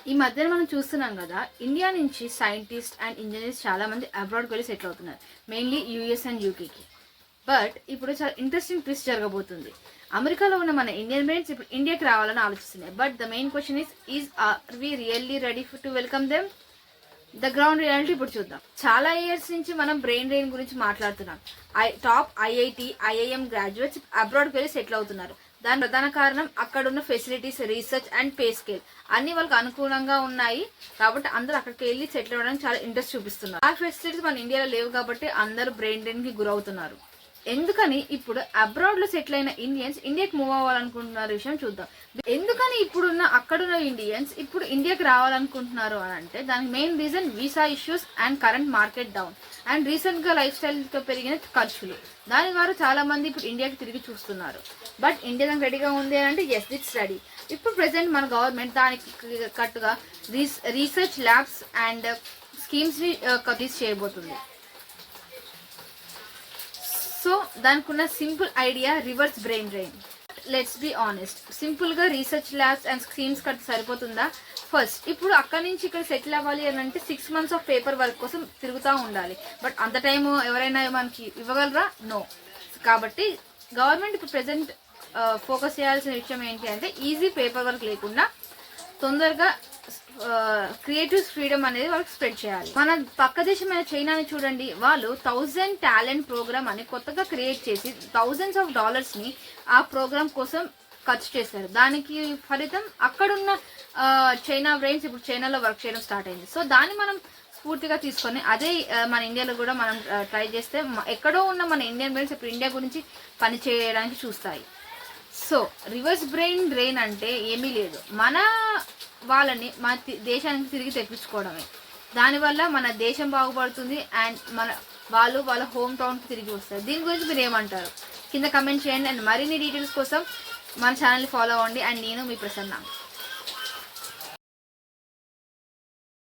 ఈ మధ్యన మనం చూస్తున్నాం కదా, ఇండియా నుంచి సైంటిస్ట్ అండ్ ఇంజనీర్స్ చాలా మంది అబ్రాడ్కి వెళ్ళి సెటిల్ అవుతున్నారు, మెయిన్లీ యూఎస్ అండ్ యూకేకి. బట్ ఇప్పుడు చాలా ఇంట్రెస్టింగ్ ట్విస్ట్ జరగబోతుంది. అమెరికాలో ఉన్న మన ఇండియన్ బ్రెయిన్స్ ఇప్పుడు ఇండియాకి రావాలని ఆలోచిస్తున్నాయి. But the main question is are we really ready to welcome them? The ground reality ఇప్పుడు చూద్దాం. చాలా ఇయర్స్ నుంచి మనం బ్రెయిన్ డ్రైన్ గురించి మాట్లాడుతున్నాం. టాప్ ఐఐటి, ఐఐఎం గ్రాడ్యుయేట్స్ అబ్రాడ్కి వెళ్ళి సెటిల్ అవుతున్నారు. దాని ప్రధాన కారణం అక్కడున్న facilities, research and pay scale అన్ని వాళ్ళకి అనుకూలంగా ఉన్నాయి. కాబట్టి అందరూ అక్కడికి వెళ్ళి సెటిల్ అవ్వడానికి చాలా ఇంట్రెస్ట్ చూపిస్తున్నారు. ఆ ఫెసిలిటీస్ మన ఇండియాలో లేవు కాబట్టి అందరూ బ్రెయిన్ డ్రైన్ కి గురవుతున్నారు. ఎందుకని ఇప్పుడు అబ్రాడ్ లో సెటిల్ అయిన ఇండియన్స్ ఇండియాకి మూవ్ అవ్వాలనుకుంటున్నారు విషయం చూద్దాం. ఎందుకని ఇప్పుడున్న అక్కడున్న ఇండియన్స్ ఇప్పుడు ఇండియాకి రావాలనుకుంటున్నారు అని అంటే దానికి main reason visa issues and current market down and recent గా లైఫ్ స్టైల్ తో పెరిగిన ఖర్చులు. దాని ద్వారా చాలా మంది ఇప్పుడు ఇండియాకి తిరిగి చూస్తున్నారు. బట్ ఇండియా దానికి రెడీగా ఉంది అని అంటే ఎస్, ఇట్స్ రెడీ. ఇప్పుడు ప్రెసెంట్ మన గవర్నమెంట్ దానికి కట్టుగా రీసెర్చ్ ల్యాబ్స్ అండ్ స్కీమ్స్ ని కన్స్ట్రక్ట్ చేయబోతుంది. సో దానికి ఉన్న simple idea reverse brain drain. Let's be honest, simple గా రీసెర్చ్ ల్యాబ్స్ అండ్ స్కీమ్స్ కట్టి సరిపోతుందా? ఫస్ట్ ఇప్పుడు అక్కడి నుంచి ఇక్కడ సెటిల్ అవ్వాలి అని అంటే 6 months ఆఫ్ పేపర్ వర్క్ కోసం తిరుగుతూ ఉండాలి. బట్ అంత టైం ఎవరైనా మనకి ఇవ్వగలరా? నో. కాబట్టి గవర్నమెంట్ ఇప్పుడు ప్రెసెంట్ ఫోకస్ చేయాల్సిన విషయం ఏంటి అంటే ఈజీ పేపర్ వర్క్ లేకుండా తొందరగా క్రియేటివ్ ఫ్రీడమ్ అనేది వాళ్ళకి స్ప్రెడ్ చేయాలి. మన పక్క దేశమైన చైనాని చూడండి, వాళ్ళు 1000 టాలెంట్ ప్రోగ్రామ్ అని కొత్తగా క్రియేట్ చేసి thousands of dollars ని ఆ ప్రోగ్రామ్ కోసం ఖర్చు చేశారు. దానికి ఫలితం అక్కడున్న చైనా బ్రెయిన్స్ ఇప్పుడు చైనాలో వర్క్ చేయడం స్టార్ట్ అయింది. సో దాన్ని మనం స్ఫూర్తిగా తీసుకొని అదే మన ఇండియాలో కూడా మనం ట్రై చేస్తే ఎక్కడో ఉన్న మన ఇండియన్ బ్రెయిన్స్ ఇప్పుడు ఇండియా గురించి పని చేయడానికి చూస్తాయి. సో రివర్స్ బ్రెయిన్ డ్రైన్ అంటే ఏమీ లేదు, మన వాళ్ళని మన దేశానికి తిరిగి తెప్పించుకోవడమే. దానివల్ల మన దేశం బాగుపడుతుంది అండ్ వాళ్ళ హోమ్ టౌన్కి తిరిగి వస్తారు. దీని గురించి మీరు ఏమంటారు కింద కమెంట్ చేయండి. అండ్ మరిన్ని డీటెయిల్స్ కోసం మన ఛానల్ని ఫాలో అవ్వండి. అండ్ నేను మీ ప్రసన్న.